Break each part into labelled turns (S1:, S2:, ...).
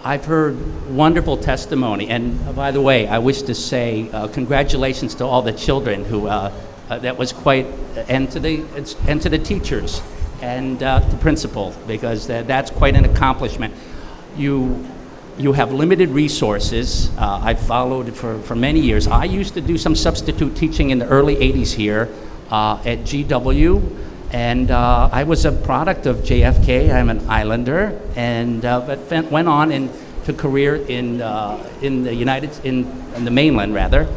S1: I've heard wonderful testimony, and by the way, I wish to say congratulations to all the children who that was quite, and to the teachers and the principal, because that's quite an accomplishment. You have limited resources. I've followed for many years. I used to do some substitute teaching in the early 80s here at GW. And I was a product of JFK. I'm an Islander, and but went on into career in the mainland rather,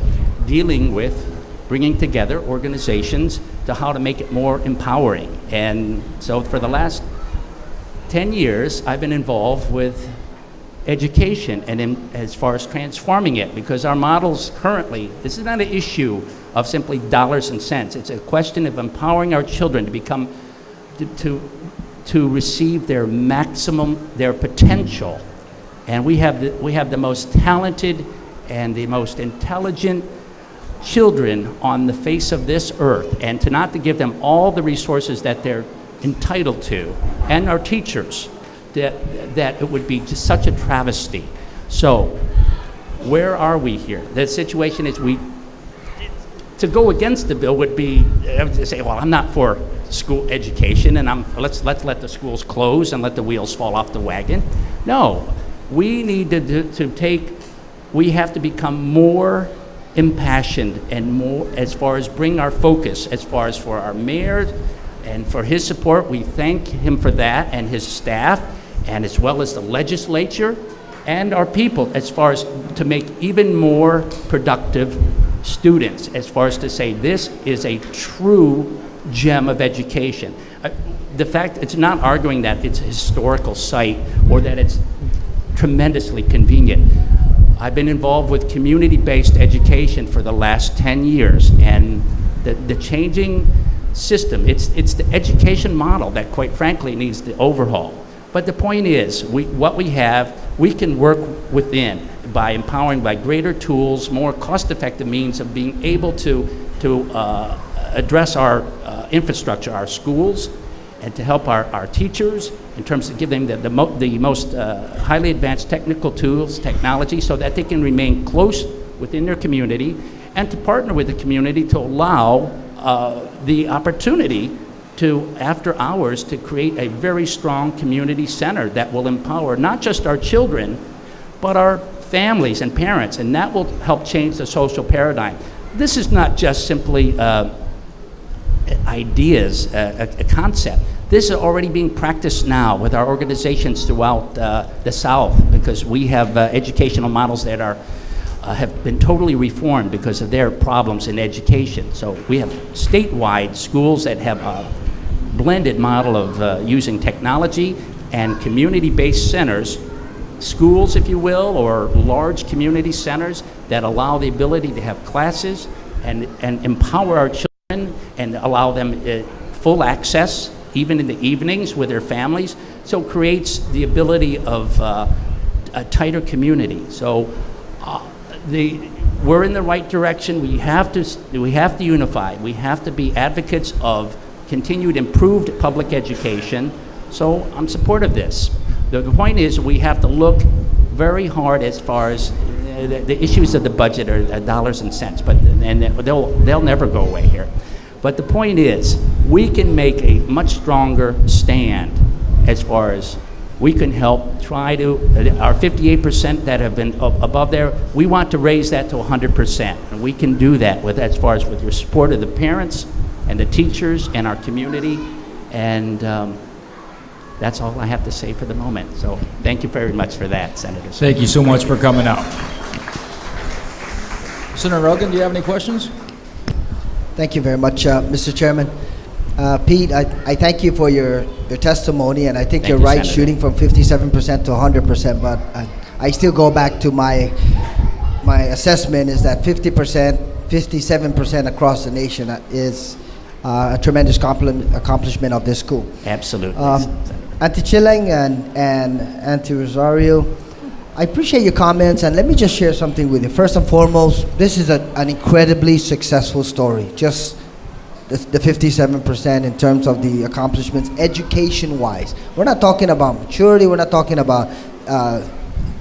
S1: dealing with bringing together organizations to how to make it more empowering. And so for the last 10 years, I've been involved with education and as far as transforming it, because our models currently, this is not an issue of simply dollars and cents. It's a question of empowering our children to become, to receive their maximum, their potential. And we have the most talented and the most intelligent children on the face of this earth, and to give them all the resources that they're entitled to, and our teachers, that it would be just such a travesty. So where are we here? The situation is to go against the bill would be to say, well, I'm not for school education, and let's let the schools close and let the wheels fall off the wagon. No, we need we have to become more impassioned and more as far as bring our focus, as far as for our mayor and for his support. We thank him for that, and his staff, and as well as the legislature and our people, as far as to make even more productive students, as far as to say this is a true gem of education. The fact, it's not arguing that it's a historical site or that it's tremendously convenient. I've been involved with community-based education for the last 10 years, and the changing system, it's the education model that quite frankly needs the overhaul. But the point is, what we have, we can work within by empowering by greater tools, more cost-effective means of being able to address our infrastructure, our schools, and to help our teachers in terms of giving them the most highly advanced technical tools, technology, so that they can remain close within their community, and to partner with the community to allow the opportunity to, after hours, to create a very strong community center that will empower not just our children, but our families and parents, and that will help change the social paradigm. This is not just simply ideas, a concept. This is already being practiced now with our organizations throughout the South, because we have educational models that have been totally reformed because of their problems in education. So we have statewide schools that have a blended model of using technology and community-based centers, schools, if you will, or large community centers that allow the ability to have classes and empower our children and allow them full access, even in the evenings with their families. So it creates the ability of a tighter community. So we're in the right direction. We have to unify. We have to be advocates of continued improved public education. So I'm supportive of this. The point is, we have to look very hard as far as the issues of the budget are dollars and cents, and they'll never go away here. But the point is, we can make a much stronger stand as far as we can help try to, our 58% that have been above there, we want to raise that to 100%. And we can do that as far as with your support of the parents and the teachers and our community. And that's all I have to say for the moment. So thank you very much for that, Senator.
S2: Thank you so much for coming out. Senator Rogan, do you have any questions?
S3: Thank you very much, Mr. Chairman. Pete, I thank you for your testimony, and I think you're right, Senator, shooting from 57% to 100%, but I still go back to my assessment is that 50%, 57% across the nation is a tremendous accomplishment of this school.
S1: Absolutely.
S3: Auntie Chilang and Auntie Rosario, I appreciate your comments, and let me just share something with you. First and foremost, this is an incredibly successful story. Just the 57% in terms of the accomplishments education-wise. We're not talking about maturity. We're not talking about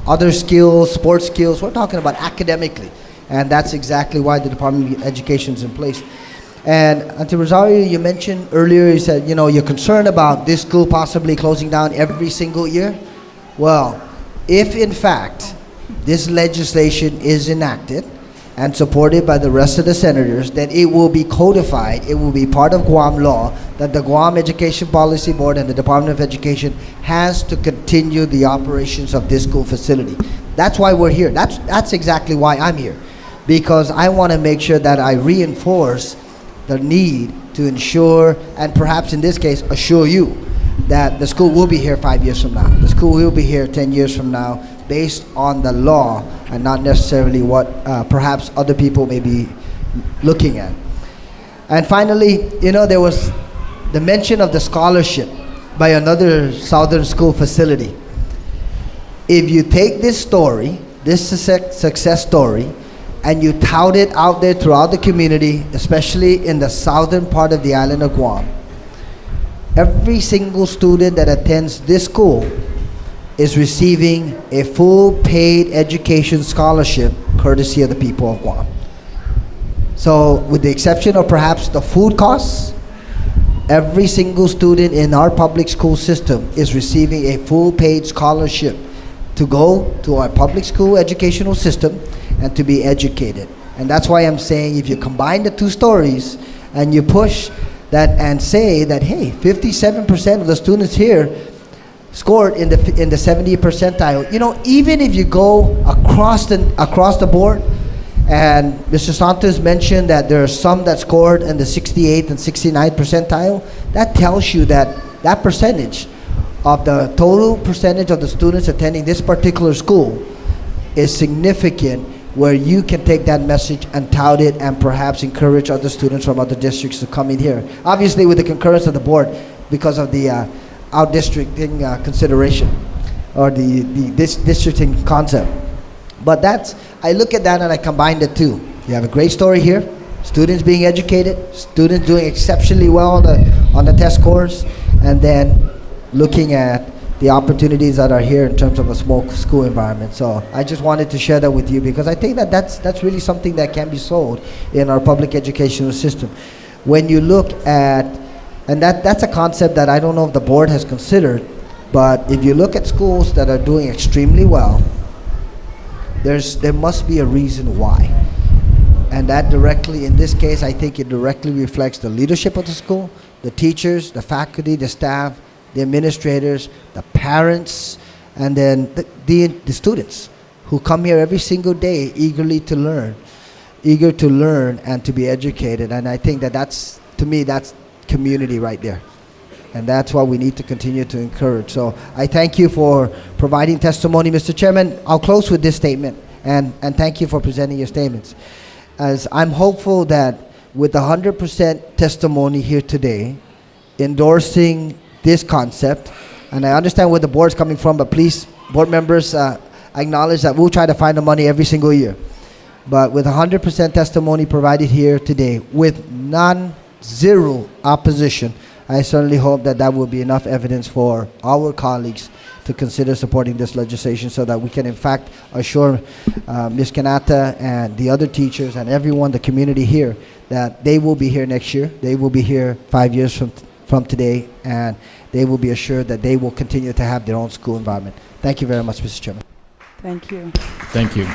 S3: other skills, sports skills. We're talking about academically. And that's exactly why the Department of Education is in place. And Auntie Rosario, you mentioned earlier, you said, you're concerned about this school possibly closing down every single year. Well, if in fact this legislation is enacted and supported by the rest of the senators, then it will be codified, it will be part of Guam law, that the Guam Education Policy Board and the Department of Education has to continue the operations of this school facility. That's why we're here. That's exactly why I'm here. Because I want to make sure that I reinforce the need to ensure, and perhaps in this case, assure you that the school will be here 5 years from now. The school will be here 10 years from now based on the law and not necessarily what perhaps other people may be looking at. And finally, there was the mention of the scholarship by another Southern school facility. If you take this story, this success story, and you tout it out there throughout the community, especially in the southern part of the island of Guam, every single student that attends this school is receiving a full paid education scholarship courtesy of the people of Guam. So with the exception of perhaps the food costs, every single student in our public school system is receiving a full paid scholarship to go to our public school educational system and to be educated. And that's why I'm saying if you combine the two stories and you push that and say that, hey, 57% of the students here scored in the 70 percentile. Even if you go across the board, and Mr. Santos mentioned that there are some that scored in the 68th and 69th percentile, that tells you that that percentage of the total percentage of the students attending this particular school is significant, where you can take that message and tout it and perhaps encourage other students from other districts to come in here. Obviously with the concurrence of the board because of the out-districting consideration or the districting concept. But I look at that and I combine the two. You have a great story here, students being educated, students doing exceptionally well on the test scores, and then looking at the opportunities that are here in terms of a small school environment. So I just wanted to share that with you because I think that's really something that can be sold in our public educational system. When you look at, and that's a concept that I don't know if the board has considered, but if you look at schools that are doing extremely well, there must be a reason why. And that directly, in this case, I think it directly reflects the leadership of the school, the teachers, the faculty, the staff, the administrators, the parents, and then the students who come here every single day eager to learn and to be educated. And I think that's community right there. And that's what we need to continue to encourage. So I thank you for providing testimony, Mr. Chairman. I'll close with this statement, and thank you for presenting your statements. As I'm hopeful that with the 100% testimony here today, endorsing this concept, and I understand where the board's coming from, but please, board members, acknowledge that we'll try to find the money every single year. But with 100% testimony provided here today, with zero opposition, I certainly hope that will be enough evidence for our colleagues to consider supporting this legislation so that we can in fact assure Ms. Kanata and the other teachers and everyone, the community here, that they will be here next year. They will be here 5 years from today, and they will be assured that they will continue to have their own school environment. Thank you very much, Mr. Chairman.
S4: Thank you.
S2: Thank you.